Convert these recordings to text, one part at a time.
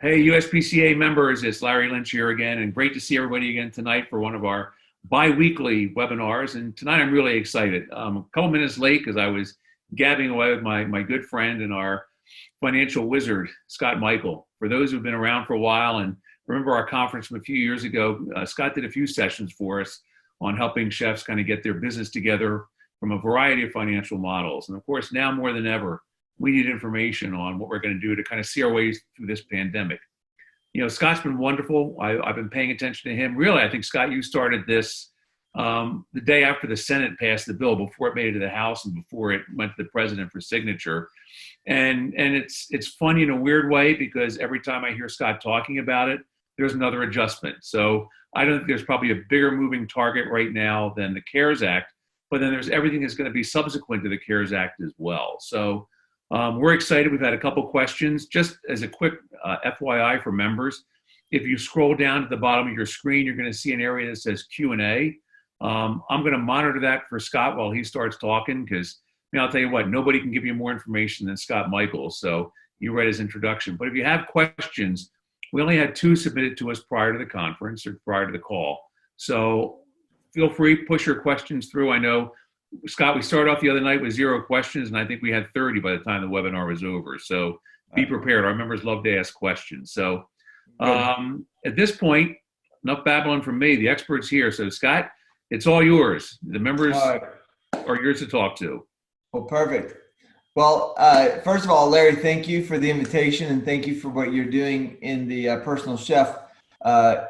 Hey, USPCA members, it's Larry Lynch here again, and great to see everybody again tonight for one of our bi-weekly webinars. And tonight I'm really excited. A couple minutes late because I was gabbing away with my good friend and our financial wizard, Scott Michael. For those who've been around for a while and remember our conference from a few years ago, Scott did a few sessions for us on helping chefs kind of get their business together from a variety of financial models. And of course, now more than ever, we need information on what we're going to do to kind of see our way through this pandemic. You know, Scott's been wonderful. I've been paying attention to him. Really, I think, Scott, you started this the day after the Senate passed the bill, before it made it to the House and before it went to the president for signature. And it's funny in a weird way because every time I hear Scott talking about it, there's another adjustment. So I don't think there's probably a bigger moving target right now than the CARES Act, but then there's everything that's going to be subsequent to the CARES Act as well. So we're excited. We've had a couple questions. Just as a quick FYI for members, if you scroll down to the bottom of your screen, you're going to see an area that says Q&A. I'm going to monitor that for Scott while he starts talking because, I'll tell you what, nobody can give you more information than Scott Michael. So you read his introduction. But if you have questions, we only had 2 submitted to us prior to the conference or prior to the call. So feel free, push your questions through. I know, Scott, we started off the other night with 0 questions, and I think we had 30 by the time the webinar was over. So be prepared. Our members love to ask questions. So at this point, enough babbling from me. The expert's here. So, Scott, it's all yours. The members are yours to talk to. Well, perfect. Well, first of all, Larry, thank you for the invitation, and thank you for what you're doing in the personal chef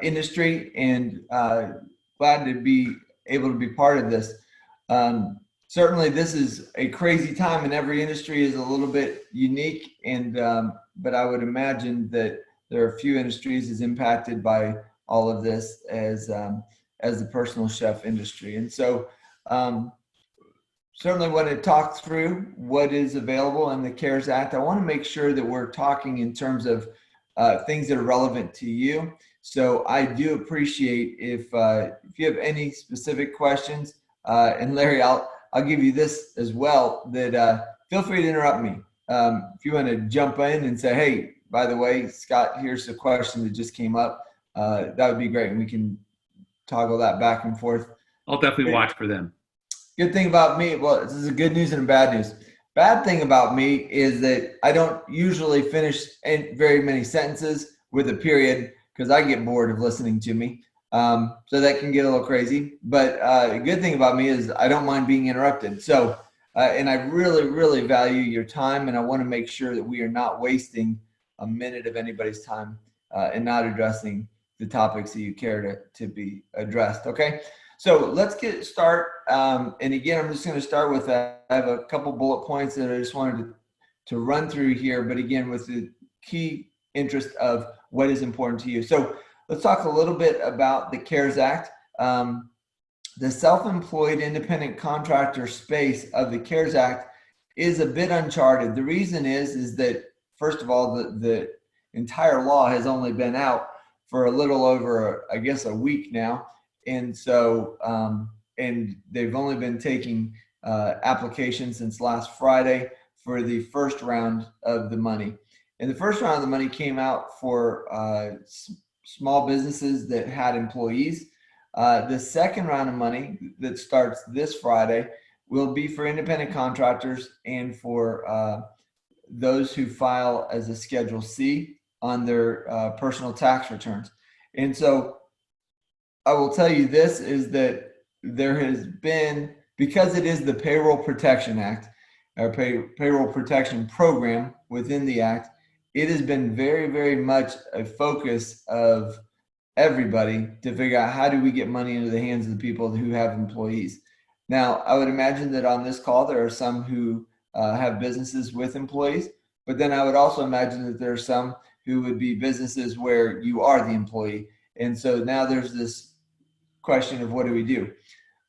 industry, and glad to be able to be part of this. Certainly this is a crazy time and every industry is a little bit unique, and but I would imagine that there are a few industries as impacted by all of this as the personal chef industry. And so certainly want to talk through what is available in the CARES Act. I want to make sure that we're talking in terms of things that are relevant to you. So I do appreciate if you have any specific questions, and Larry, I'll give you this as well, that feel free to interrupt me. If you want to jump in and say, hey, by the way, Scott, here's a question that just came up, that would be great. And we can toggle that back and forth. I'll definitely watch for them. Good thing about me, well, this is a good news and a bad news. Bad thing about me is that I don't usually finish very many sentences with a period because I get bored of listening to me. So that can get a little crazy. But the good thing about me is I don't mind being interrupted. So, and I really, really value your time, and I want to make sure that we are not wasting a minute of anybody's time and not addressing the topics that you care to be addressed. Okay. So let's get started. And again, I'm just going to start with I have a couple bullet points that I just wanted to run through here, but again, with the key interest of what is important to you. So let's talk a little bit about the CARES Act. The self-employed independent contractor space of the CARES Act is a bit uncharted. The reason is that, first of all, the entire law has only been out for a little over, I guess, a week now. And so, and they've only been taking applications since last Friday for the first round of the money. And the first round of the money came out for small businesses that had employees. The second round of money that starts this Friday will be for independent contractors and for those who file as a Schedule C on their personal tax returns. And so I will tell you this is that there has been, because it is the Payroll Protection Act, or Payroll Protection Program within the Act, it has been very, very much a focus of everybody to figure out how do we get money into the hands of the people who have employees. Now, I would imagine that on this call, there are some who have businesses with employees, but then I would also imagine that there are some who would be businesses where you are the employee. And so now there's this question of what do we do?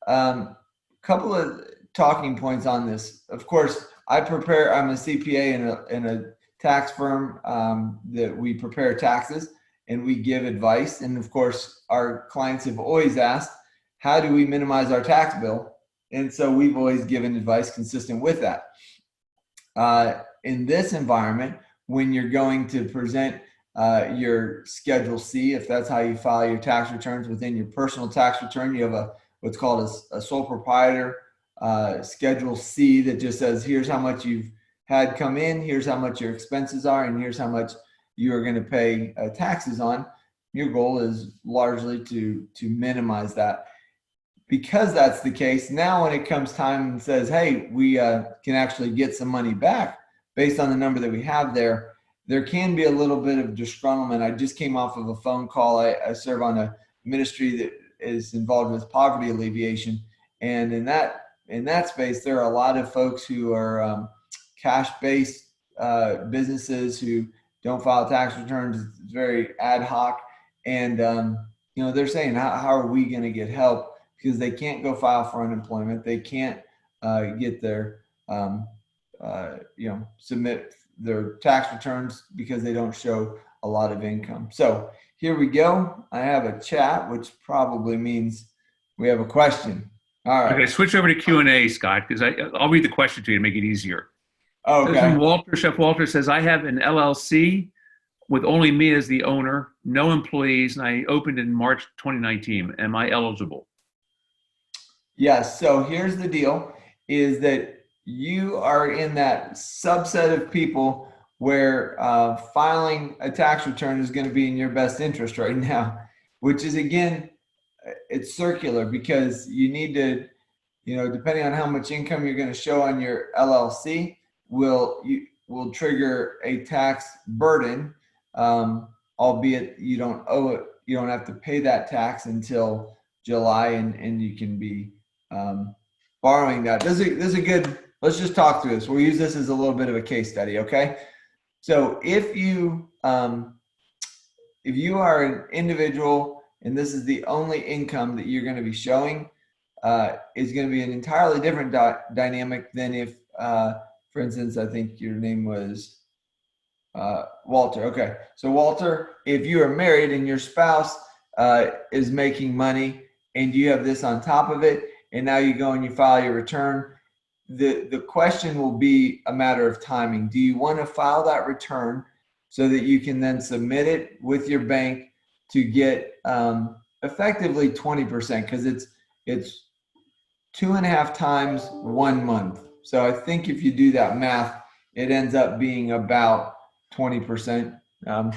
Couple of talking points on this. Of course, I'm a CPA in a tax firm that we prepare taxes and we give advice. And of course, our clients have always asked, how do we minimize our tax bill? And so we've always given advice consistent with that. In this environment, when you're going to present your Schedule C, if that's how you file your tax returns. Within your personal tax return, you have what's called a sole proprietor Schedule C that just says, here's how much you've had come in, here's how much your expenses are, and here's how much you are going to pay taxes on. Your goal is largely to minimize that. Because that's the case, now when it comes time and says, hey, we can actually get some money back based on the number that we have there, there can be a little bit of disgruntlement. I just came off of a phone call. I serve on a ministry that is involved with poverty alleviation. And in that space, there are a lot of folks who are cash-based businesses who don't file tax returns. It's very ad hoc. And, they're saying, how are we going to get help? Because they can't go file for unemployment. They can't get their, submit their tax returns because they don't show a lot of income. So here we go. I have a chat, which probably means we have a question. All right. Okay, switch over to Q&A, Scott, because I'll read the question to you to make it easier. Okay. This is from Walter. Chef Walter says, I have an LLC with only me as the owner, no employees, and I opened in March 2019. Am I eligible? Yes. So here's the deal, is that you are in that subset of people where filing a tax return is going to be in your best interest right now, which is, again, it's circular because you need to, depending on how much income you're going to show on your LLC, will trigger a tax burden, albeit you don't owe it. You don't have to pay that tax until July, and you can be borrowing that. This is a good, let's just talk through this. We'll use this as a little bit of a case study, okay? So if you are an individual and this is the only income that you're going to be showing, is going to be an entirely different dynamic than if, for instance, I think your name was Walter. Okay. So Walter, if you are married and your spouse is making money and you have this on top of it, and now you go and you file your return, the question will be a matter of timing. Do you want to file that return so that you can then submit it with your bank to get effectively 20%? Because it's 2.5 times 1 month. So I think if you do that math, it ends up being about 20%. I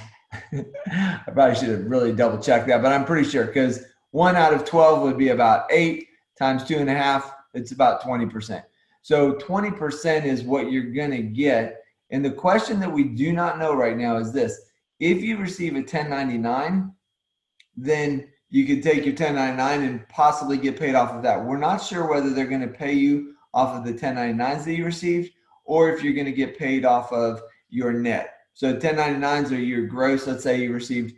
probably should have really double checked that, but I'm pretty sure, because 1 out of 12 would be about 8 times 2.5. It's about 20%. So 20% is what you're going to get. And the question that we do not know right now is this: if you receive a 1099, then you could take your 1099 and possibly get paid off of that. We're not sure whether they're going to pay you off of the 1099s that you received, or if you're going to get paid off of your net. So 1099s are your gross. Let's say you received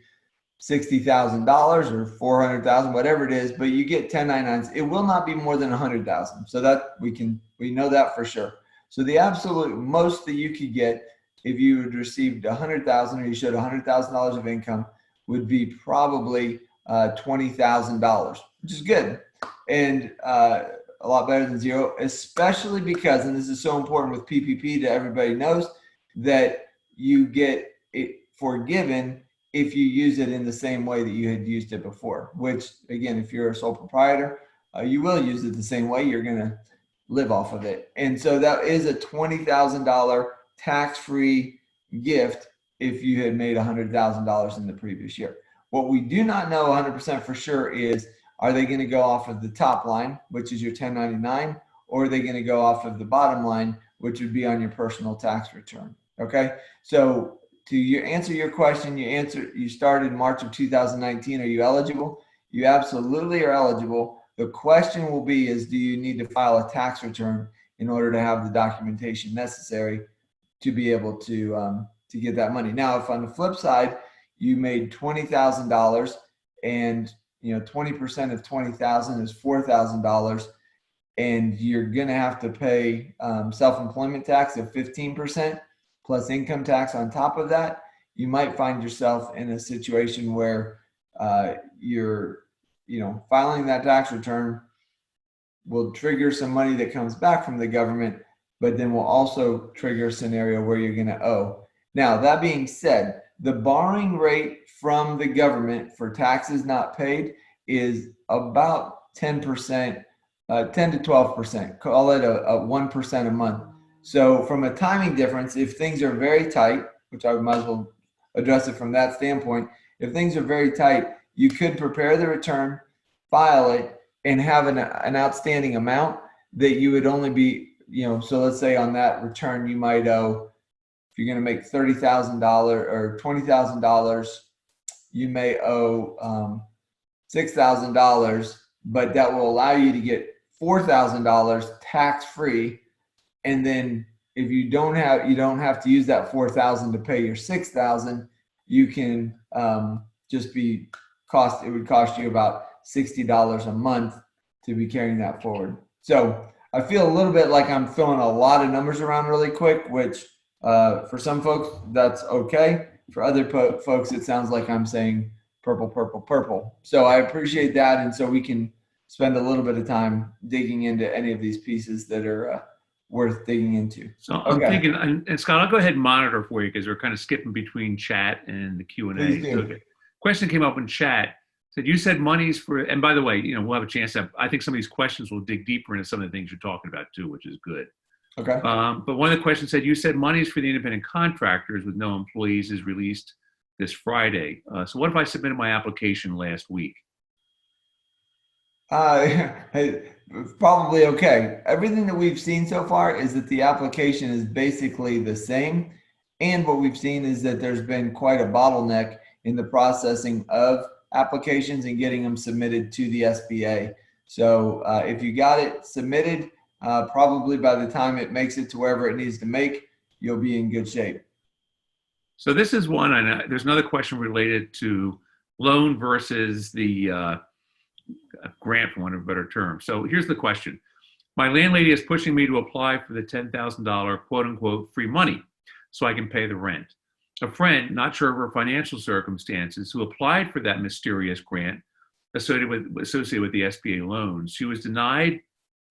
$60,000 or $400,000, whatever it is, but you get 1099s. It will not be more than $100,000. So that we know that for sure. So the absolute most that you could get if you had received $100,000 or you showed $100,000 of income would be probably $20,000, which is good, and a lot better than zero, especially because, and this is so important with PPP that everybody knows, that you get it forgiven if you use it in the same way that you had used it before, which, again, if you're a sole proprietor, you will use it the same way. You're going to live off of it. And so that is a $20,000 tax-free gift if you had made $100,000 in the previous year. What we do not know 100% for sure is, are they going to go off of the top line, which is your 1099, or are they going to go off of the bottom line, which would be on your personal tax return? Okay. So to answer your question, you started March of 2019. Are you eligible? You absolutely are eligible. The question will be is, do you need to file a tax return in order to have the documentation necessary to be able to get that money? Now, if on the flip side, you made $20,000 and 20% of 20,000 is $4,000, and you're going to have to pay self-employment tax of 15% plus income tax on top of that, you might find yourself in a situation where you're filing that tax return will trigger some money that comes back from the government, but then will also trigger a scenario where you're going to owe. Now, that being said, The borrowing rate from the government for taxes not paid is about 10%, 10 to 12%. Call it a 1% a month. So from a timing difference, if things are very tight, which I might as well address it from that standpoint, if things are very tight, you could prepare the return, file it, and have an outstanding amount that you would only be, so let's say on that return, you might owe, if you're going to make $30,000 or $20,000, you may owe $6,000, but that will allow you to get $4,000 tax free. And then if you don't have to use that 4,000 to pay your 6,000, you can just be it would cost you about $60 a month to be carrying that forward. So I feel a little bit like I'm throwing a lot of numbers around really quick, which for some folks that's okay. For other folks, it sounds like I'm saying purple, purple, purple. So I appreciate that. And so we can spend a little bit of time digging into any of these pieces that are worth digging into. So I'm thinking, and Scott, I'll go ahead and monitor for you because we're kind of skipping between chat and the Q&A. So question came up in chat. Said you said money's for, and by the way, we'll have a chance to, I think some of these questions will dig deeper into some of the things you're talking about too, which is good. Okay. But one of the questions said, you said money's for the independent contractors with no employees is released this Friday. So what if I submitted my application last week? Probably okay. Everything that we've seen so far is that the application is basically the same. And what we've seen is that there's been quite a bottleneck in the processing of applications and getting them submitted to the SBA. So if you got it submitted, probably by the time it makes it to wherever it needs to make, you'll be in good shape. So this is one, and there's another question related to loan versus the grant, for want of a better term. So here's the question. My landlady is pushing me to apply for the $10,000 quote unquote free money so I can pay the rent. A friend, not sure of her financial circumstances, who applied for that mysterious grant associated with the SBA loans, she was denied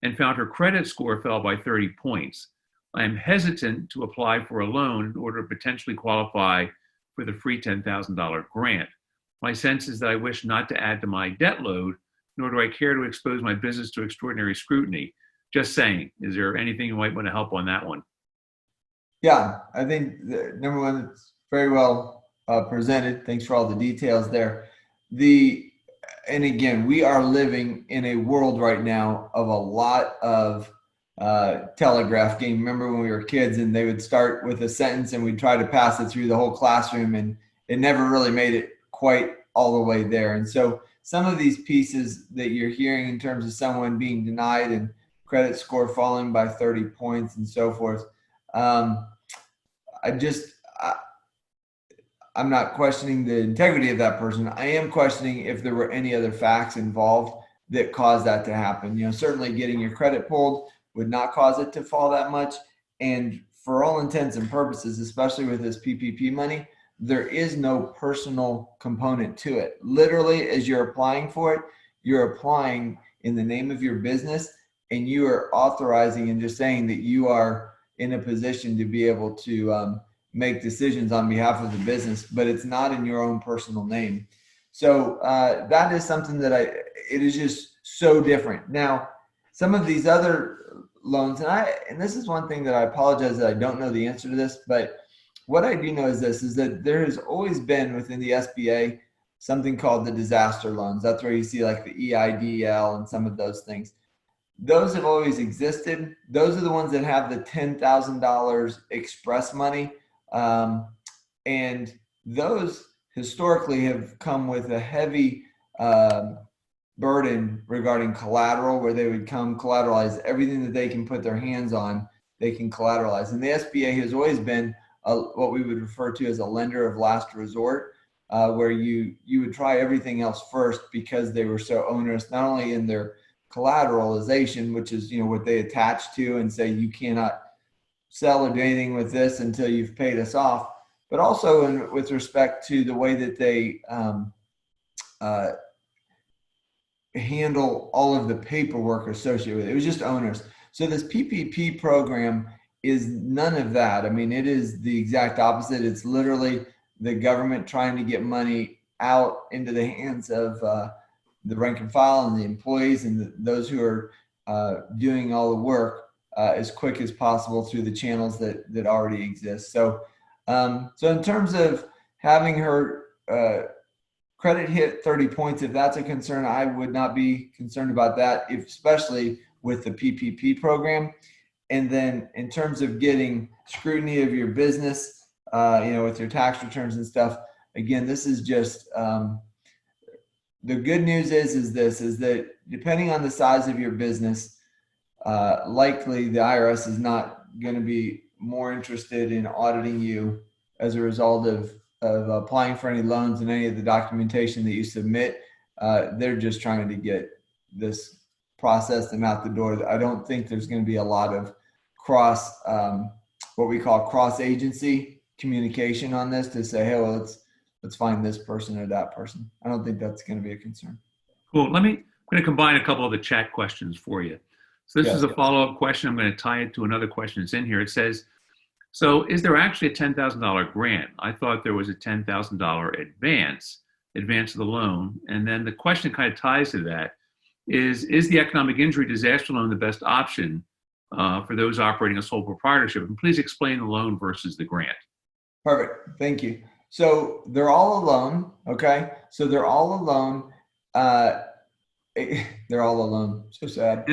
and found her credit score fell by 30 points. I am hesitant to apply for a loan in order to potentially qualify for the free $10,000 grant. My sense is that I wish not to add to my debt load, nor do I care to expose my business to extraordinary scrutiny. Just saying, is there anything you might want to help on that one? Yeah, I think number one, it's very well presented. Thanks for all the details there. And again, we are living in a world right now of a lot of telegraph game. Remember when we were kids and they would start with a sentence and we'd try to pass it through the whole classroom and it never really made it quite all the way there. And so some of these pieces that you're hearing in terms of someone being denied and credit score falling by 30 points and so forth, I'm not questioning the integrity of that person. I am questioning if there were any other facts involved that caused that to happen. Certainly getting your credit pulled would not cause it to fall that much. And for all intents and purposes, especially with this PPP money, there is no personal component to it. Literally, as you're applying for it, you're applying in the name of your business and you are authorizing and just saying that you are in a position to be able to make decisions on behalf of the business, but it's not in your own personal name. So that is something that it is just so different. Now, some of these other loans, and this is one thing that I apologize that I don't know the answer to this, but what I do know is that there has always been within the SBA something called the disaster loans. That's where you see like the EIDL and some of those things. Those have always existed. Those are the ones that have the $10,000 express money. And those historically have come with a heavy burden regarding collateral, where they would come collateralize everything that they can put their hands on, they can collateralize. And the SBA has always been what we would refer to as a lender of last resort, where you would try everything else first because they were so onerous, not only in their collateralization, which is what they attach to and say you cannot sell or do anything with this until you've paid us off, but also with respect to the way that they handle all of the paperwork associated with it. It was just onerous. So this PPP program is none of that. I mean, it is the exact opposite. It's literally the government trying to get money out into the hands of the rank and file and the employees and those who are doing all the work as quick as possible through the channels that already exist. So, so in terms of having her credit hit 30 points, if that's a concern, I would not be concerned about that, especially with the PPP program. And then in terms of getting scrutiny of your business, with your tax returns and stuff, again, this is just the good news is that depending on the size of your business, likely the IRS is not going to be more interested in auditing you as a result of applying for any loans and any of the documentation that you submit. They're just trying to get this processed and out the door. I don't think there's going to be a lot of what we call cross agency communication on this to say, hey, well, let's find this person or that person. I don't think that's going to be a concern. Cool. I'm going to combine a couple of the chat questions for you. So this is a follow-up question. I'm going to tie it to another question that's in here. It says, so is there actually a $10,000 grant? I thought there was a $10,000 advance of the loan. And then the question kind of ties to that is the economic injury disaster loan the best option for those operating a sole proprietorship? And please explain the loan versus the grant. Perfect. Thank you. So they're all a loan. Okay. So they're all a loan. They're all alone. So sad.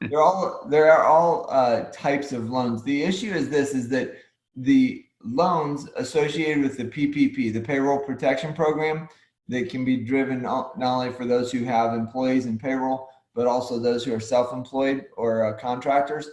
There are all types of loans. The issue is that the loans associated with the PPP, the Payroll Protection Program, that can be driven not only for those who have employees in payroll, but also those who are self-employed or contractors.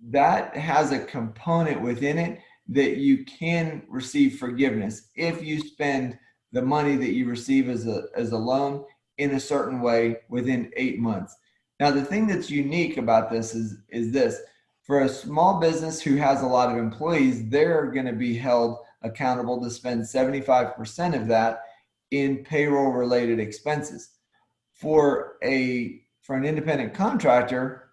That has a component within it that you can receive forgiveness if you spend the money that you receive as a loan in a certain way within 8 months. Now, the thing that's unique about this is this. For a small business who has a lot of employees, they're going to be held accountable to spend 75% of that in payroll related expenses. For an independent contractor,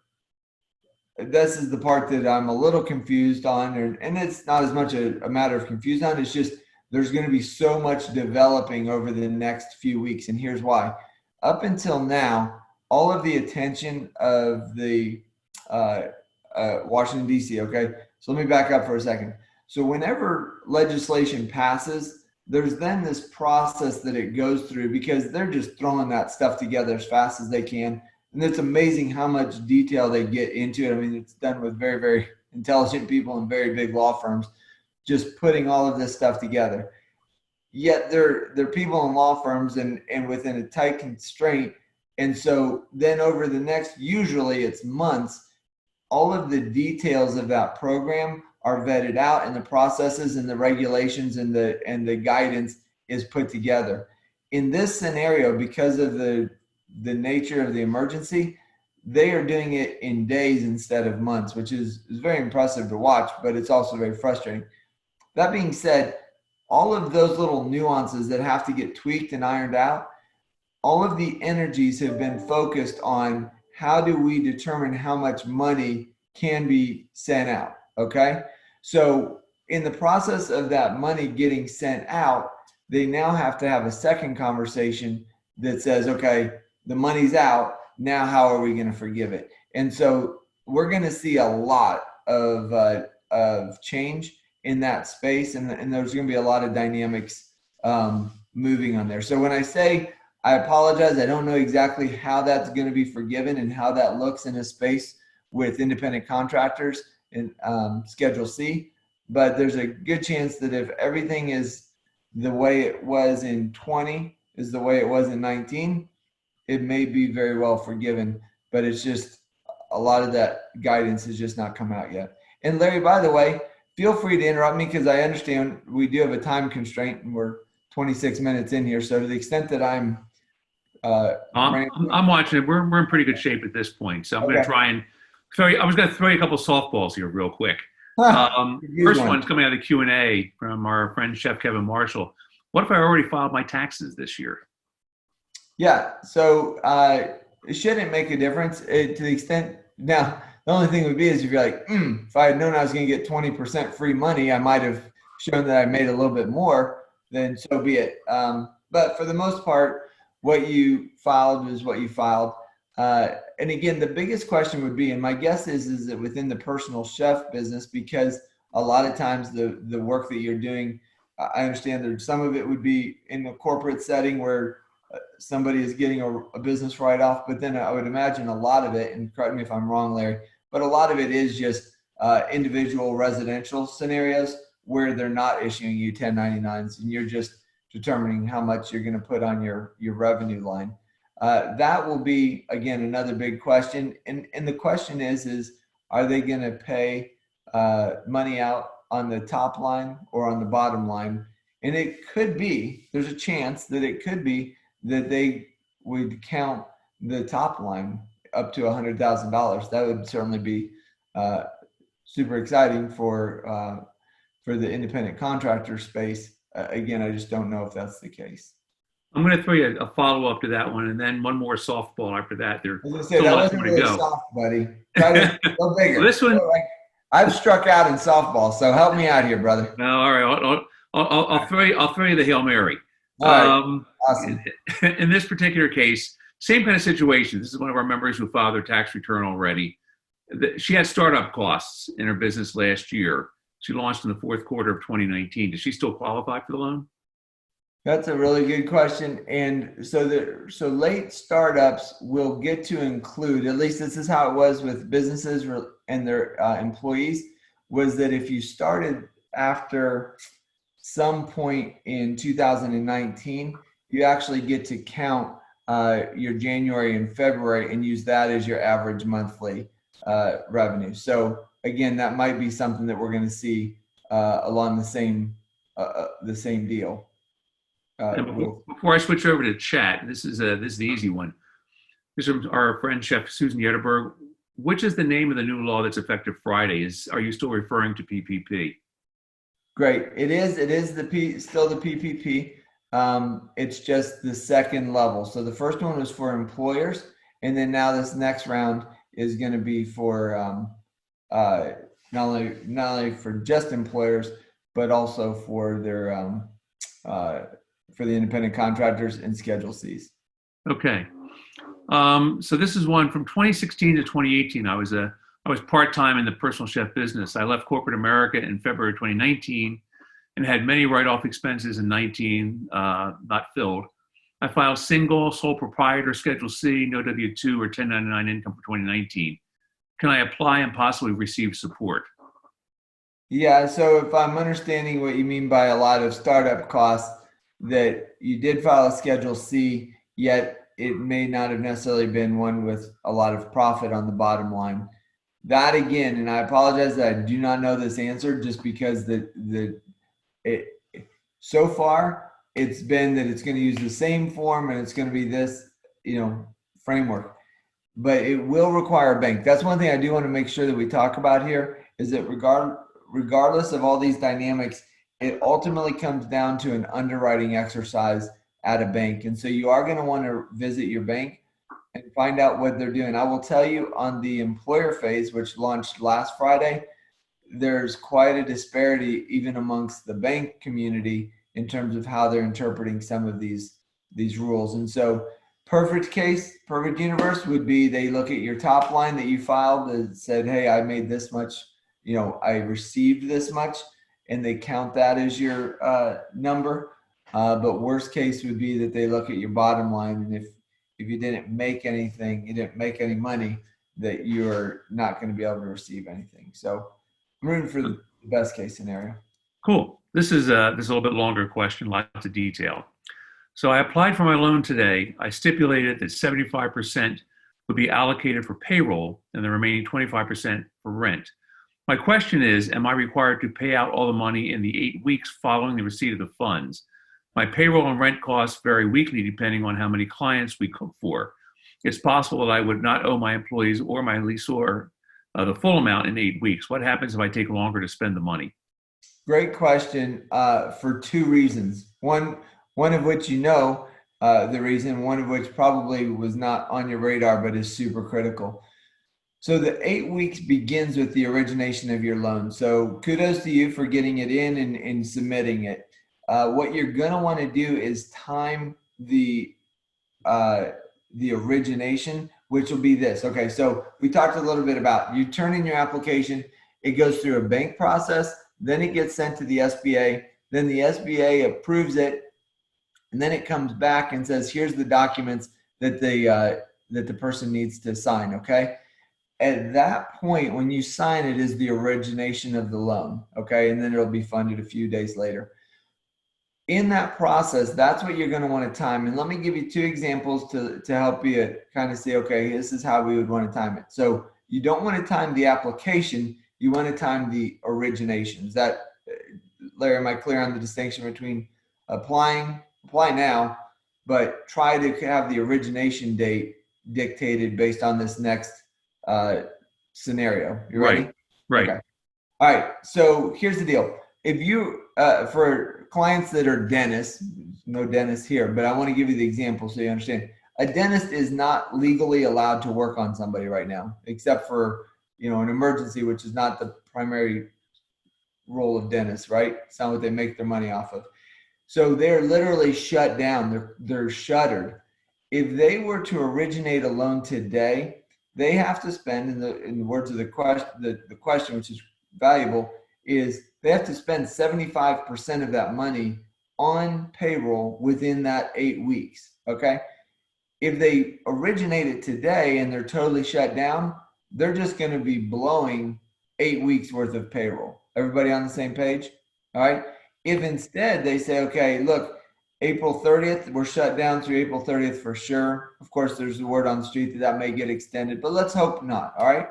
this is the part that I'm a little confused on, and it's not as much a matter of confused on, it's just there's going to be so much developing over the next few weeks, and here's why. Up until now, all of the attention of the Washington, D.C., okay? So let me back up for a second. So whenever legislation passes, there's then this process that it goes through because they're just throwing that stuff together as fast as they can. And it's amazing how much detail they get into it. I mean, it's done with very, very intelligent people and very big law firms just putting all of this stuff together. Yet they're people in law firms and within a tight constraint. And so then over the next, usually it's months, all of the details of that program are vetted out and the processes and the regulations and the guidance is put together. In this scenario, because of the nature of the emergency, they are doing it in days instead of months, which is very impressive to watch, but it's also very frustrating. That being said, all of those little nuances that have to get tweaked and ironed out, all of the energies have been focused on how do we determine how much money can be sent out, okay? So in the process of that money getting sent out, they now have to have a second conversation that says, okay, the money's out, now how are we going to forgive it? And so we're going to see a lot of change in that space, and there's going to be a lot of dynamics moving on there. So when I say I apologize, I don't know exactly how that's going to be forgiven and how that looks in a space with independent contractors in Schedule C, but there's a good chance that if everything is the way it was in 20 is the way it was in 19, it may be very well forgiven, but it's just a lot of that guidance has just not come out yet. And Larry, by the way, feel free to interrupt me because I understand we do have a time constraint and we're 26 minutes in here. So to the extent that I'm watching it, we're in pretty good shape at this point. So I'm going to try and I was going to throw you a couple softballs here real quick. First one's coming out of the Q&A from our friend Chef Kevin Marshall. What if I already filed my taxes this year? Yeah, so it shouldn't make a difference to the extent. Now, the only thing would be is if you're like, if I had known I was going to get 20% free money, I might have shown that I made a little bit more, then so be it. But for the most part, what you filed is what you filed. And again, the biggest question would be, and my guess is that within the personal chef business, because a lot of times the work that you're doing, I understand that some of it would be in the corporate setting where somebody is getting a business write-off, but then I would imagine a lot of it, and correct me if I'm wrong, Larry, but a lot of it is just individual residential scenarios where they're not issuing you 1099s and you're just determining how much you're going to put on your revenue line. That will be, again, another big question. And the question is are they going to pay money out on the top line or on the bottom line? And it could be, there's a chance that it could be that they would count the top line up to $100,000. That would certainly be super exciting for the independent contractor space. Again, I just don't know if that's the case. I'm going to throw you a follow up to that one, and then one more softball after that. There's I was gonna say still that lots wasn't more to really go. soft, buddy. Try to go bigger. Well, this one, I've struck out in softball, so help me out here, brother. no, all right. I'll throw you the Hail Mary. All right, Um, awesome. in this particular case, same kind of situation. This is one of our members who filed their tax return already. She had startup costs in her business last year. She launched in the fourth quarter of 2019. Does she still qualify for the loan? That's a really good question. And so late startups will get to include, at least this is how it was with businesses and their employees, was that if you started after some point in 2019, you actually get to count your January and February and use that as your average monthly revenue. So again, that might be something that we're going to see along the same deal. Before I switch over to chat, this is the easy one. This is our friend Chef Susan Yetterberg. Which is the name of the new law that's effective Friday? Are you still referring to PPP? Great. It is still the PPP. It's just the second level. So the first one was for employers, and then now this next round is going to be for not only for just employers, but also for their for the independent contractors and Schedule Cs. Okay. So this is one from 2016 to 2018. I was part-time in the personal chef business. I left corporate America in February 2019 and had many write-off expenses in 19 not filled. I filed single, sole proprietor, Schedule C, no W-2 or 1099 income for 2019. Can I apply and possibly receive support? Yeah, so if I'm understanding what you mean by a lot of startup costs, that you did file a Schedule C, yet it may not have necessarily been one with a lot of profit on the bottom line. That again, and I apologize that I do not know this answer, just because so far it's been that it's going to use the same form and it's going to be this framework, but it will require a bank. That's one thing I do want to make sure that we talk about here, is that regardless of all these dynamics, it ultimately comes down to an underwriting exercise at a bank. And so you are going to want to visit your bank and find out what they're doing. I will tell you, on the employer phase, which launched last Friday, there's quite a disparity even amongst the bank community in terms of how they're interpreting some of these rules. And so perfect universe would be they look at your top line that you filed that said, hey, I made this much, I received this much, and they count that as your number. But worst case would be that they look at your bottom line, and if you didn't make anything, you didn't make any money, that you're not going to be able to receive anything. So I'm rooting for the best case scenario. Cool. This is a little bit longer question, lots of detail. So I applied for my loan today. I stipulated that 75% would be allocated for payroll and the remaining 25% for rent. My question is, am I required to pay out all the money in the 8 weeks following the receipt of the funds? My payroll and rent costs vary weekly depending on how many clients we cook for. It's possible that I would not owe my employees or my lessor the full amount in 8 weeks. What happens if I take longer to spend the money? Great question for two reasons. One of which the reason, one of which probably was not on your radar but is super critical. So the 8 weeks begins with the origination of your loan. So kudos to you for getting it in and submitting it. What you're going to want to do is time uh, the origination, which will be this. Okay, so we talked a little bit about you turn in your application. It goes through a bank process, then it gets sent to the SBA. Then the SBA approves it, and then it comes back and says, "Here's the documents that the person needs to sign." Okay. At that point, when you sign it, is the origination of the loan. Okay, and then it'll be funded a few days later. In that process, that's what you're going to want to time. And let me give you two examples to help you kind of see, okay, this is how we would want to time it. So you don't want to time the application. You want to time the origination. Is that, Larry, am I clear on the distinction between apply now, but try to have the origination date dictated based on this next scenario? You ready? Right. Right. Okay. All right. So here's the deal. If you, for clients that are dentists, no dentist here, but I want to give you the example so you understand. A dentist is not legally allowed to work on somebody right now, except for, an emergency, which is not the primary role of dentists, right? It's not what they make their money off of. So they're literally shut down. They're shuttered. If they were to originate a loan today, they have to spend, in the words of the question, which is valuable, is they have to spend 75% of that money on payroll within that 8 weeks. Okay. If they originate it today and they're totally shut down, they're just going to be blowing 8 weeks worth of payroll. Everybody on the same page? All right. If instead they say, okay, look, April 30th, we're shut down through April 30th for sure. Of course, there's the word on the street that may get extended, but let's hope not. All right.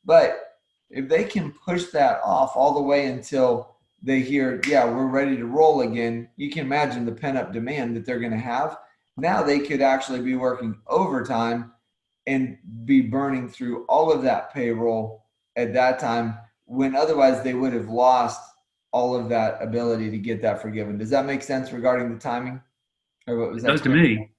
But if they can push that off all the way until they hear, yeah, we're ready to roll again, you can imagine the pent up demand that they're going to have. Now they could actually be working overtime and be burning through all of that payroll at that time, when otherwise they would have lost all of that ability to get that forgiven. Does that make sense regarding the timing? Or what was It that does to clear? me.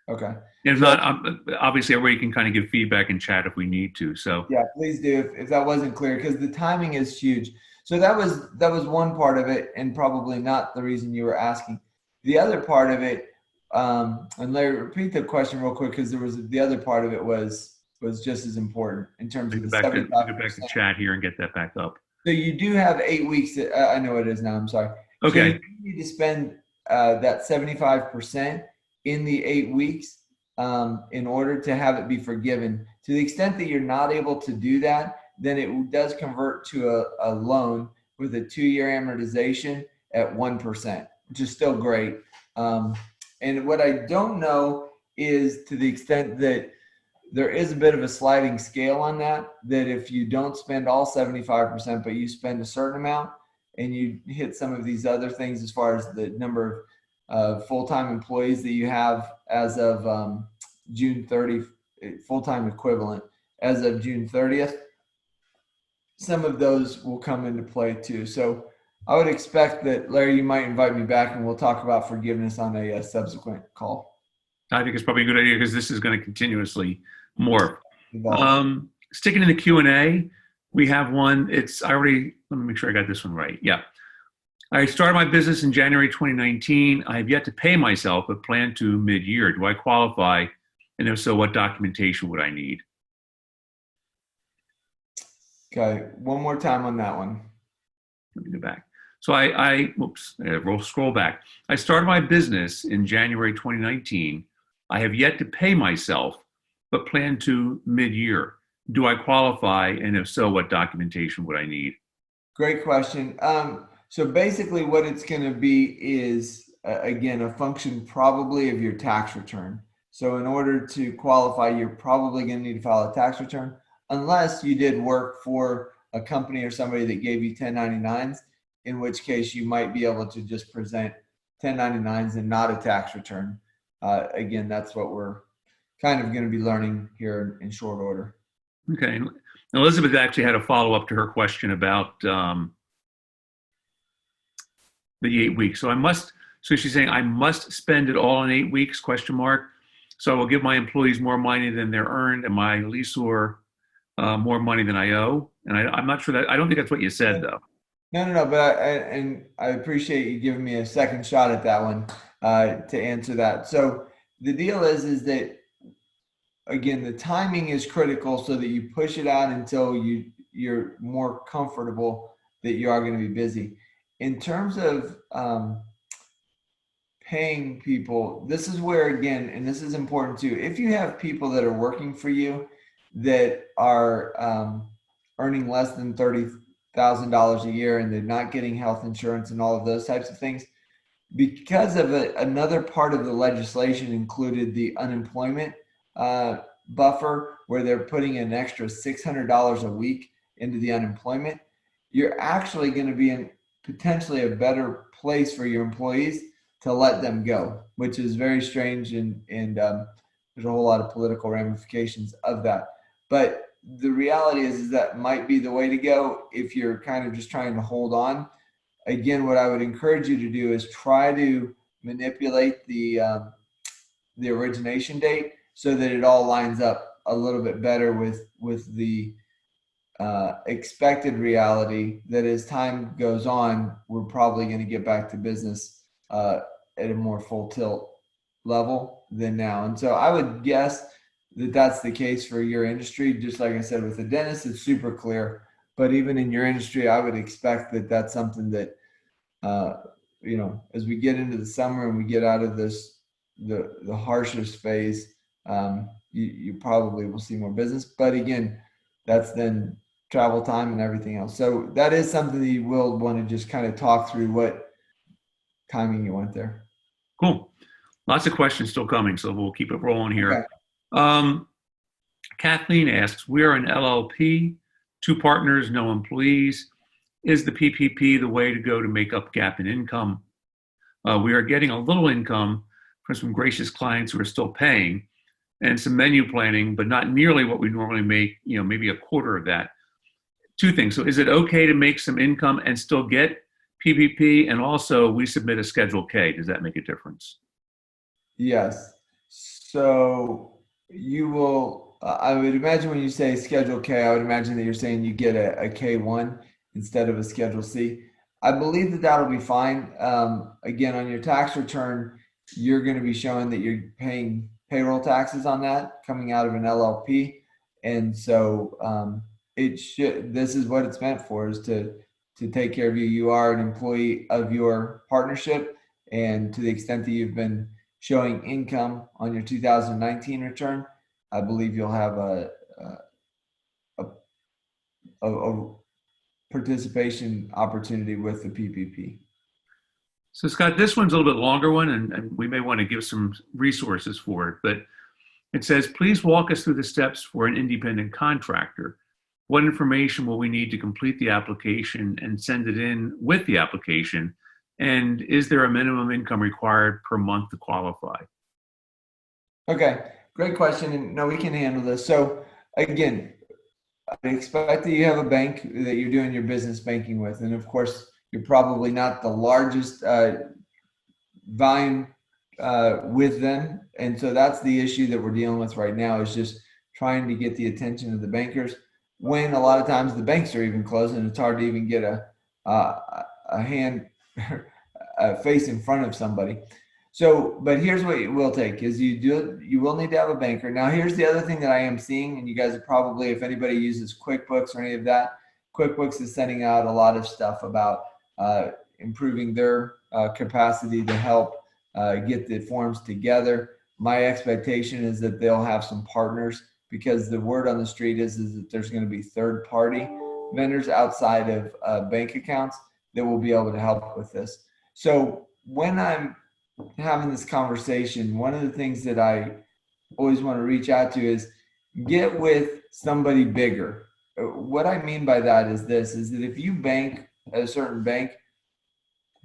Okay. If So not, obviously everybody can kind of give feedback in chat if we need to. So yeah, please do if that wasn't clear, because the timing is huge. So that was one part of it, and probably not the reason you were asking. The other part of it, and Larry, repeat the question real quick, because there was the other part of it was just as important in terms we of go the back to we go back to 75%. chat here and get that back up. So you do have 8 weeks. I know it is now. I'm sorry. So you Okay. need to spend that 75% in the 8 weeks in order to have it be forgiven. To the extent that you're not able to do that, then it does convert to a loan with a 2-year amortization at 1%, which is still great. And what I don't know is, to the extent that there is a bit of a sliding scale on that, that if you don't spend all 75%, but you spend a certain amount and you hit some of these other things as far as the number of full-time employees that you have as of June 30, full-time equivalent as of June 30th, some of those will come into play too. So I would expect that, Larry, you might invite me back and we'll talk about forgiveness on a subsequent call. I think it's probably a good idea because this is going to continuously morph. Evolve. Sticking in the Q&A, we have one. Let me make sure I got this one right. Yeah. I started my business in January 2019. I have yet to pay myself, but plan to mid-year. Do I qualify? And if so, what documentation would I need? Okay, one more time on that one. Let me go back. So we'll scroll back. I started my business in January 2019. I have yet to pay myself, but plan to mid-year. Do I qualify? And if so, what documentation would I need? Great question. So basically what it's going to be is, again, a function probably of your tax return. So in order to qualify, you're probably going to need to file a tax return, unless you did work for a company or somebody that gave you 1099s, in which case you might be able to just present 1099s and not a tax return. Again, that's what we're kind of going to be learning here in short order. Okay. Elizabeth actually had a follow-up to her question about the 8 weeks. So she's saying I must spend it all in 8 weeks, question mark. So I will give my employees more money than they're earned, and my leasor more money than I owe. And I'm not sure that, I don't think that's what you said though. No. But and I appreciate you giving me a second shot at that one to answer that. So the deal is that again, the timing is critical so that you push it out until you're more comfortable that you are going to be busy. In terms of paying people, this is where again, and this is important too. If you have people that are working for you that are earning less than $30,000 a year and they're not getting health insurance and all of those types of things, because of another part of the legislation included the unemployment buffer, where they're putting an extra $600 a week into the unemployment, you're actually going to be in potentially a better place for your employees to let them go, which is very strange, and there's a whole lot of political ramifications of that. But the reality is that might be the way to go if you're kind of just trying to hold on. Again, what I would encourage you to do is try to manipulate the origination date so that it all lines up a little bit better with the expected reality that as time goes on, we're probably going to get back to business at a more full tilt level than now. And so I would guess that that's the case for your industry. Just like I said, with the dentist, it's super clear. But even in your industry, I would expect that that's something that, uh, as we get into the summer and we get out of the harshest phase, you probably will see more business. But again, that's then travel time and everything else. So that is something that you will want to just kind of talk through what timing you want there. Cool. Lots of questions still coming, so we'll keep it rolling Okay. here. Um, Kathleen asks, we are an LLP, two partners, no employees. Is the PPP the way to go to make up gap in income? We are getting a little income from some gracious clients who are still paying and some menu planning, but not nearly what we normally make, maybe a quarter of that. Two things. So is it okay to make some income and still get PPP? And also we submit a Schedule K. Does that make a difference? Yes. So you will, I would imagine when you say Schedule K, I would imagine that you're saying you get a K1 instead of a Schedule C. I believe that that'll be fine. Again, on your tax return, you're going to be showing that you're paying payroll taxes on that coming out of an LLP. And so this is what it's meant for, is to take care of you. You are an employee of your partnership. And to the extent that you've been showing income on your 2019 return, I believe you'll have a participation opportunity with the PPP. So Scott, this one's a little bit longer one, and we may want to give some resources for it, but it says, please walk us through the steps for an independent contractor. What information will we need to complete the application and send it in with the application? And is there a minimum income required per month to qualify? Okay, great question. And no, we can handle this. So again, I expect that you have a bank that you're doing your business banking with. And of course, you're probably not the largest volume with them. And so that's the issue that we're dealing with right now, is just trying to get the attention of the bankers when a lot of times the banks are even closed and it's hard to even get a hand, a face in front of somebody. So, but here's what it will take is you will need to have a banker. Now, here's the other thing that I am seeing, and you guys are probably, if anybody uses QuickBooks or any of that, QuickBooks is sending out a lot of stuff about improving their capacity to help get the forms together. My expectation is that they'll have some partners, because the word on the street is that there's going to be third-party vendors outside of bank accounts that will be able to help with this. So when I'm having this conversation, one of the things that I always want to reach out to is get with somebody bigger. What I mean by that is this, is that if you bank at a certain bank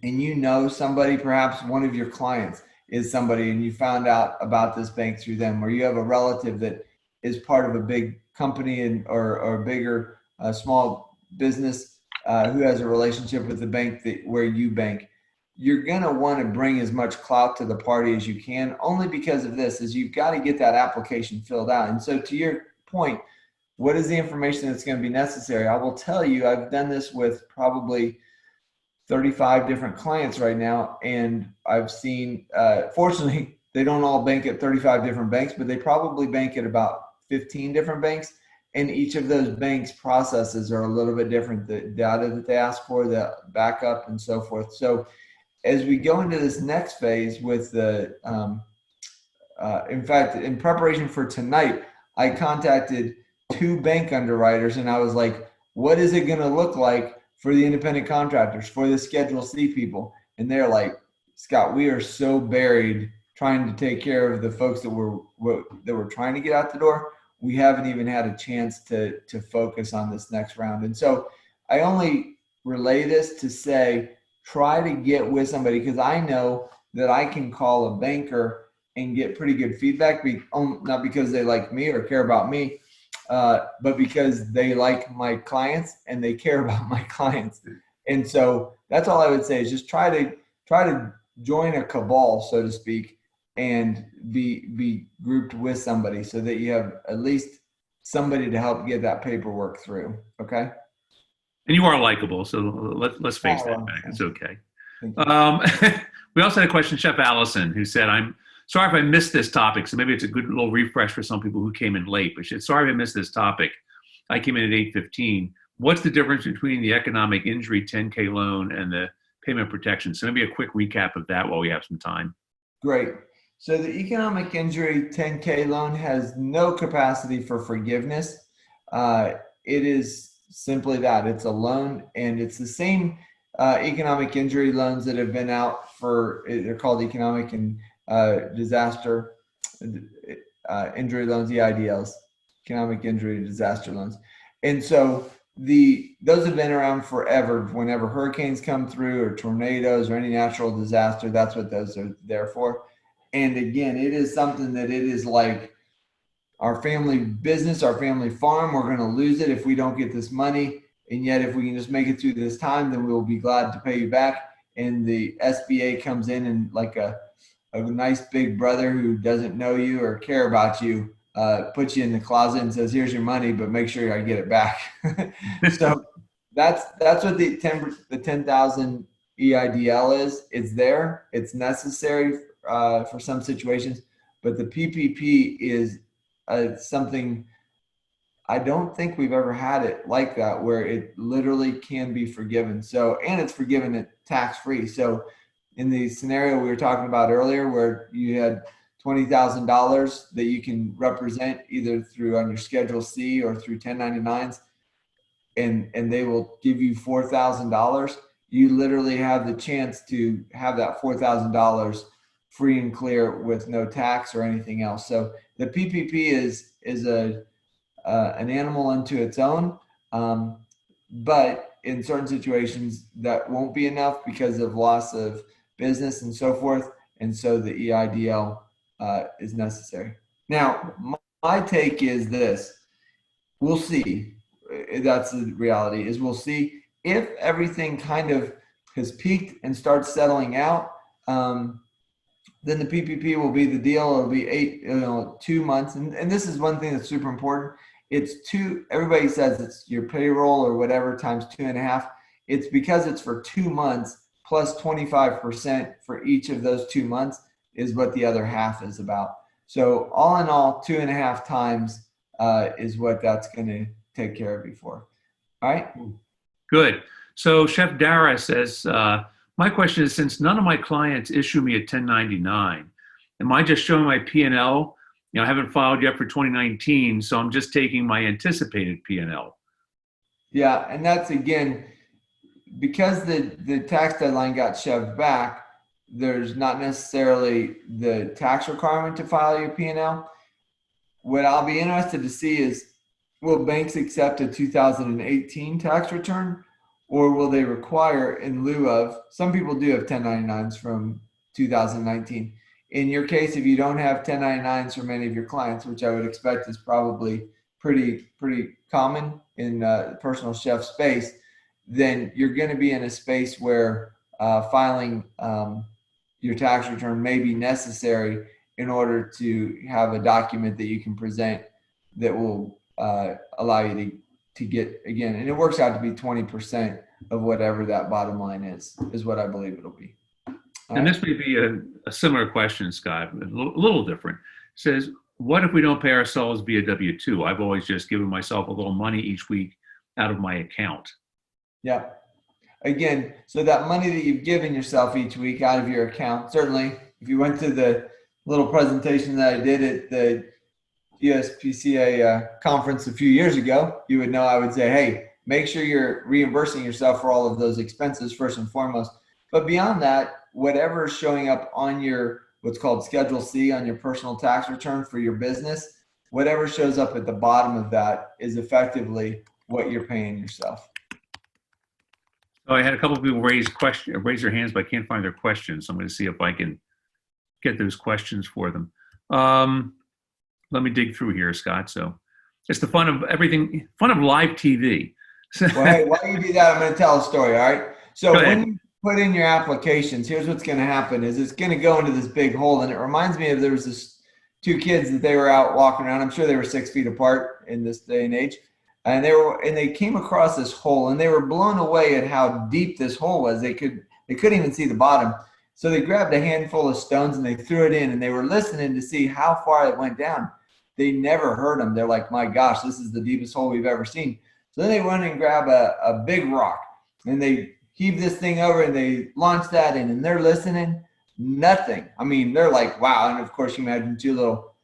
and you know somebody, perhaps one of your clients is somebody, and you found out about this bank through them, or you have a relative that is part of a big company or a bigger small business who has a relationship with the bank where you bank, you're going to want to bring as much clout to the party as you can, only because of this, is you've got to get that application filled out. And so to your point, what is the information that's going to be necessary? I will tell you, I've done this with probably 35 different clients right now. And I've seen, fortunately, they don't all bank at 35 different banks, but they probably bank at about 15 different banks. And each of those banks' processes are a little bit different. The data that they ask for, the backup, and so forth. So as we go into this next phase with the, in fact, in preparation for tonight, I contacted 2 bank underwriters and I was like, what is it going to look like for the independent contractors, for the Schedule C people? And they're like, Scott, we are so buried trying to take care of the folks that we're trying to get out the door. We haven't even had a chance to focus on this next round. And so I only relay this to say, try to get with somebody, because I know that I can call a banker and get pretty good feedback, not because they like me or care about me, but because they like my clients and they care about my clients. And so that's all I would say, is just try to join a cabal, so to speak, and be grouped with somebody so that you have at least somebody to help get that paperwork through. Okay. And you are likable, so let's face Oh, that well, fact. It's okay. thank you. We also had a question, Chef Allison, who said, I'm sorry if I missed this topic. So maybe it's a good little refresh for some people who came in late, but she said, sorry if I missed this topic. I came in at 8:15. What's the difference between the economic injury 10K loan and the payment protection? So maybe a quick recap of that while we have some time. Great. So the economic injury 10K loan has no capacity for forgiveness. It is simply that. It's a loan, and it's the same economic injury loans that have been out for, they're called economic and disaster injury loans, EIDLs, economic injury disaster loans. And so those have been around forever. Whenever hurricanes come through, or tornadoes, or any natural disaster, that's what those are there for. And again, it is something that it is like our family business, our family farm. We're going to lose it if we don't get this money. And yet, if we can just make it through this time, then we'll be glad to pay you back. And the SBA comes in and, like a nice big brother who doesn't know you or care about you, puts you in the closet and says, here's your money, but make sure I get it back. So that's what the 10,000 EIDL is. It's there. It's necessary for some situations, but the PPP is something I don't think we've ever had it like that, where it literally can be forgiven. So, and it's forgiven it tax free. So in the scenario we were talking about earlier, where you had $20,000 that you can represent either through on your Schedule C or through 1099s, and they will give you $4,000, you literally have the chance to have that $4,000 free and clear with no tax or anything else. So the PPP is an animal unto its own, but in certain situations that won't be enough because of loss of business and so forth, and so the EIDL is necessary. Now, my take is this: we'll see. That's the reality. Is we'll see if everything kind of has peaked and starts settling out. Then the PPP will be the deal. It'll be 2 months. And this is one thing that's super important. Everybody says it's your payroll or whatever times 2.5. It's because it's for 2 months plus 25% for each of those 2 months is what the other half is about. So all in all, 2.5 times is what that's going to take care of you for. All right. Good. So Chef Dara says, my question is, since none of my clients issue me a 1099, am I just showing my P&L? I haven't filed yet for 2019, so I'm just taking my anticipated P&L. Yeah, and that's, again, because the tax deadline got shoved back, there's not necessarily the tax requirement to file your P&L. What I'll be interested to see is, will banks accept a 2018 tax return? Or will they require, in lieu of, some people do have 1099s from 2019. In your case, if you don't have 1099s for many of your clients, which I would expect is probably pretty common in personal chef space, then you're going to be in a space where filing your tax return may be necessary in order to have a document that you can present that will allow you to get again, and it works out to be 20% of whatever that bottom line is what I believe it'll be. All And right. this may be a similar question, Scott, a little different. It says, what if we don't pay ourselves via W-2? I've always just given myself a little money each week out of my account. Yeah. Again, so that money that you've given yourself each week out of your account, certainly if you went to the little presentation that I did at the USPCA conference a few years ago, you would know I would say, hey, make sure you're reimbursing yourself for all of those expenses first and foremost. But beyond that, whatever is showing up on your what's called Schedule C on your personal tax return for your business, whatever shows up at the bottom of that is effectively what you're paying yourself. So I had a couple of people raise their hands, but I can't find their questions. So I'm going to see if I can get those questions for them. Let me dig through here, Scott. So it's the fun of everything, fun of live TV. Well, hey, while you do that, I'm going to tell a story. All right. So Go ahead. when you put in your applications, here's what's going to happen is it's going to go into this big hole. And it reminds me of there was this two kids that they were out walking around. I'm sure they were 6 feet apart in this day and age. And they came across this hole and they were blown away at how deep this hole was. They couldn't even see the bottom. So they grabbed a handful of stones and they threw it in and they were listening to see how far it went down. They never heard them. They're like, my gosh, this is the deepest hole we've ever seen. So then they went and grab a big rock and they heave this thing over and they launch that in and they're listening. Nothing. I mean, they're like, wow. And of course, you imagine two little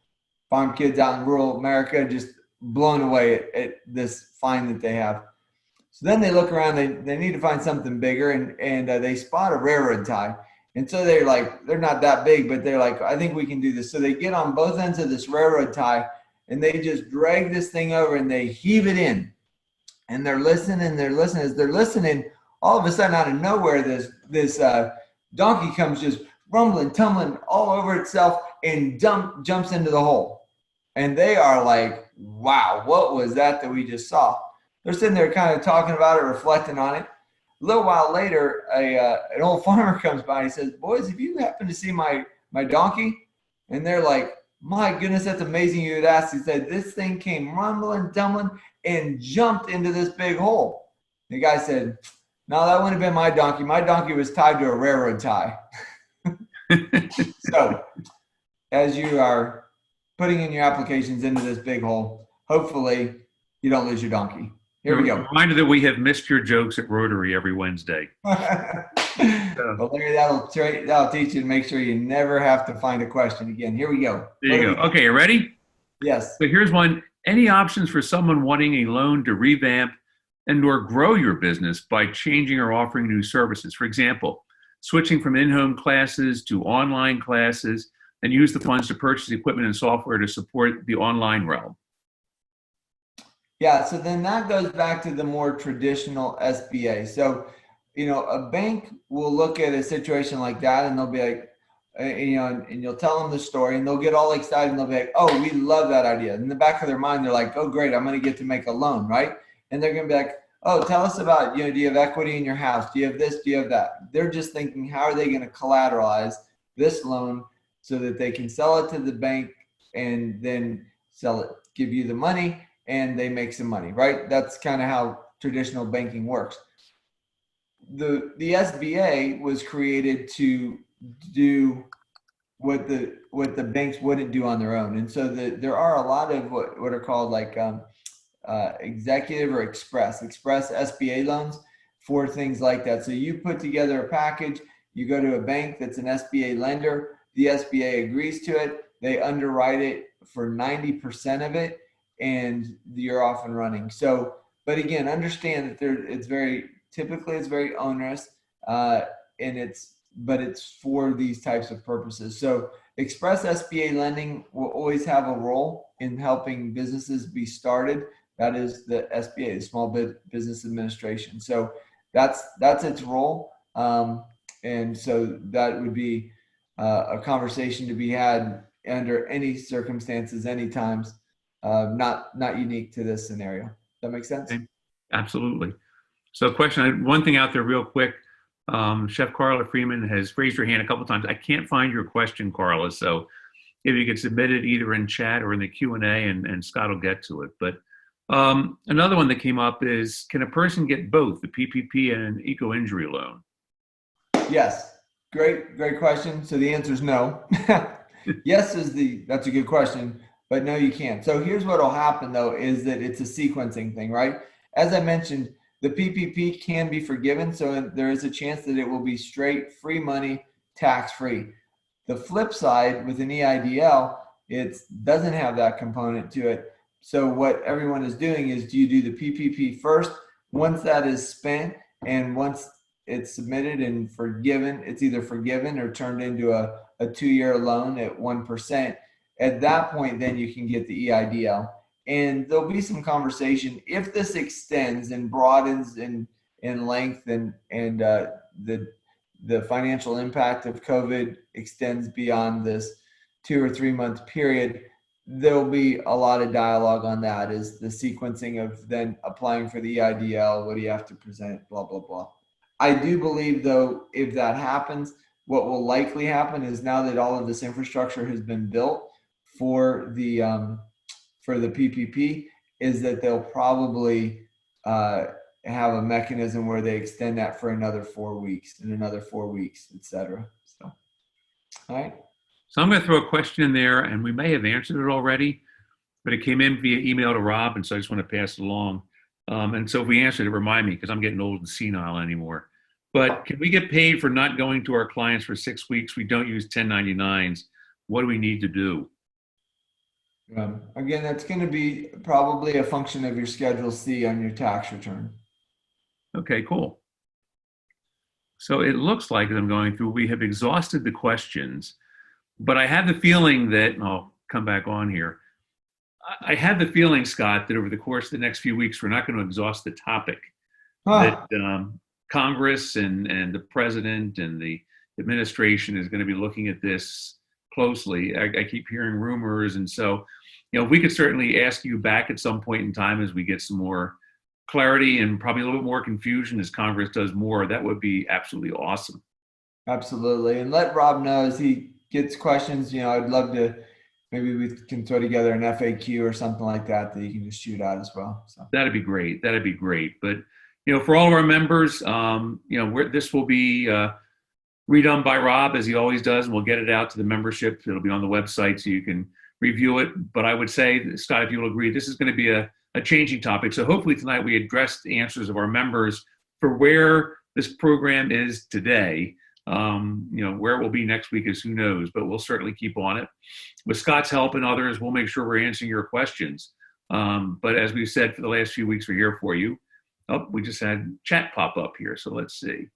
farm kids out in rural America just blown away at this find that they have. So then they look around, they need to find something bigger and they spot a railroad tie. And so they're like, they're not that big, but they're like, I think we can do this. So they get on both ends of this railroad tie and they just drag this thing over and they heave it in. And they're listening. As they're listening, all of a sudden out of nowhere, this donkey comes just rumbling, tumbling all over itself and jumps into the hole. And they are like, wow, what was that we just saw? They're sitting there kind of talking about it, reflecting on it. A little while later, an old farmer comes by and he says, boys, have you happened to see my donkey? And they're like, my goodness, that's amazing you would ask. He said, this thing came rumbling, tumbling, and jumped into this big hole. The guy said, no, that wouldn't have been my donkey. My donkey was tied to a railroad tie. So as you are putting in your applications into this big hole, hopefully you don't lose your donkey. Here we go. Reminder that we have missed your jokes at Rotary every Wednesday. Well, Larry, that'll teach you to make sure you never have to find a question again. Here we go. There you go. Okay, you ready? Yes. So here's one. Any options for someone wanting a loan to revamp and or grow your business by changing or offering new services? For example, switching from in-home classes to online classes and use the funds to purchase equipment and software to support the online realm. Yeah, so then that goes back to the more traditional SBA. So, a bank will look at a situation like that and they'll be like, and you'll tell them the story and they'll get all excited and they'll be like, oh, we love that idea. In the back of their mind, they're like, oh, great, I'm going to get to make a loan, right? And they're going to be like, oh, tell us about, do you have equity in your house? Do you have this? Do you have that? They're just thinking, how are they going to collateralize this loan so that they can sell it to the bank and then sell it, give you the money, and they make some money, right? That's kind of how traditional banking works. The SBA was created to do what the banks wouldn't do on their own. And so there are a lot of what are called like executive or express SBA loans for things like that. So you put together a package, you go to a bank that's an SBA lender, the SBA agrees to it, they underwrite it for 90% of it, and you're off and running. So, but again, understand that it's very onerous, and it's for these types of purposes. So express SBA lending will always have a role in helping businesses be started. That is the SBA, the Small Business Administration. So that's its role. And so that would be a conversation to be had under any circumstances, any times, not unique to this scenario. Does that make sense? Okay. Absolutely. So one thing out there real quick. Chef Carla Freeman has raised her hand a couple of times. I can't find your question, Carla. So if you could submit it either in chat or in the Q&A and Scott will get to it. But Another one that came up is, can a person get both the PPP and an eco injury loan? Yes. Great question. So the answer is no. Yes that's a good question, but no, you can't. So here's what will happen though, is that it's a sequencing thing, right? As I mentioned, the PPP can be forgiven. So there is a chance that it will be straight free money, tax free. The flip side with an EIDL, it doesn't have that component to it. So what everyone is doing is, do you do the PPP first? Once that is spent and once it's submitted and forgiven, it's either forgiven or turned into a 2-year loan at 1%. At that point, then you can get the EIDL. And there'll be some conversation if this extends and broadens in length and the financial impact of COVID extends beyond this 2 or 3 month period. There'll be a lot of dialogue on that, is the sequencing of then applying for the EIDL, what do you have to present, blah, blah, blah. I do believe though, if that happens, what will likely happen is, now that all of this infrastructure has been built for the PPP, is that they'll probably have a mechanism where they extend that for another 4 weeks and another 4 weeks, et cetera. So, all right. So I'm going to throw a question in there, and we may have answered it already, but it came in via email to Rob, and so I just want to pass it along. And so if we answered it, remind me, because I'm getting old and senile anymore. But can we get paid for not going to our clients for 6 weeks? We don't use 1099s. What do we need to do? Again, that's going to be probably a function of your Schedule C on your tax return. Okay, cool. So it looks like, as I'm going through, we have exhausted the questions, but I have the feeling that, and I'll come back on here, I have the feeling, Scott, that over the course of the next few weeks, we're not going to exhaust the topic. That Congress and the president and the administration is going to be looking at this closely. I keep hearing rumors. And so, we could certainly ask you back at some point in time as we get some more clarity and probably a little bit more confusion as Congress does more. That would be absolutely awesome. Absolutely. And let Rob know as he gets questions. I'd love to, maybe we can throw together an FAQ or something like that you can just shoot out as well. So that'd be great. That'd be great. But, for all of our members, this will be redone by Rob, as he always does, and we'll get it out to the membership. It'll be on the website so you can review it. But I would say, Scott, if you'll agree, this is going to be a changing topic. So hopefully tonight we addressed the answers of our members for where this program is today. Where it will be next week is who knows, but we'll certainly keep on it. With Scott's help and others, we'll make sure we're answering your questions. But as we've said for the last few weeks, we're here for you. Oh, we just had chat pop up here. So let's see.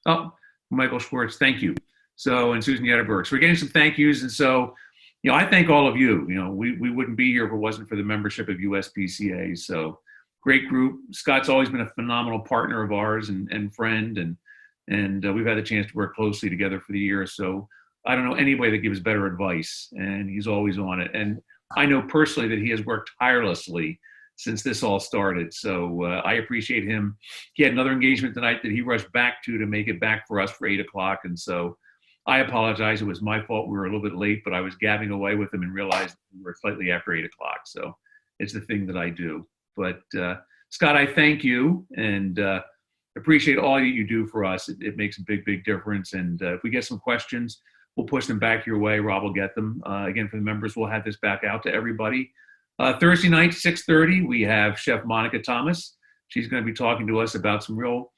Oh, Michael Schwartz, thank you. So, and Susan Yetterberg. So we're getting some thank yous. And so, I thank all of you. We wouldn't be here if it wasn't for the membership of USPCA. So great group. Scott's always been a phenomenal partner of ours and friend. And we've had the chance to work closely together for the year. So I don't know anybody that gives better advice, and he's always on it. And I know personally that he has worked tirelessly since this all started. So I appreciate him. He had another engagement tonight that he rushed back to make it back for us for 8 o'clock. And so I apologize. It was my fault. We were a little bit late, but I was gabbing away with him and realized we were slightly after 8 o'clock. So it's the thing that I do. But Scott, I thank you and appreciate all you do for us. It makes a big, big difference. And if we get some questions, we'll push them back your way. Rob will get them. Again, for the members, we'll have this back out to everybody. Thursday night, 6:30, we have Chef Monica Thomas. She's going to be talking to us about some real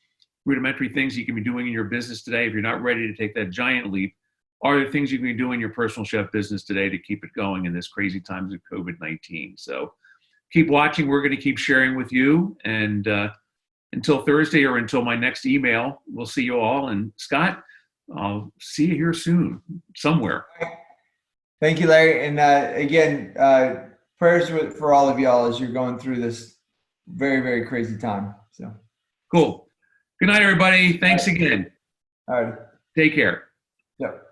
rudimentary things you can be doing in your business today. If you're not ready to take that giant leap, are there things you can be doing in your personal chef business today to keep it going in this crazy times of COVID-19? So keep watching. We're going to keep sharing with you. And until Thursday or until my next email, we'll see you all. And Scott, I'll see you here soon, somewhere. Thank you, Larry. And again, prayers for all of y'all as you're going through this very, very crazy time. So cool. Good night, everybody. Thanks again. All right. Take care. Yep.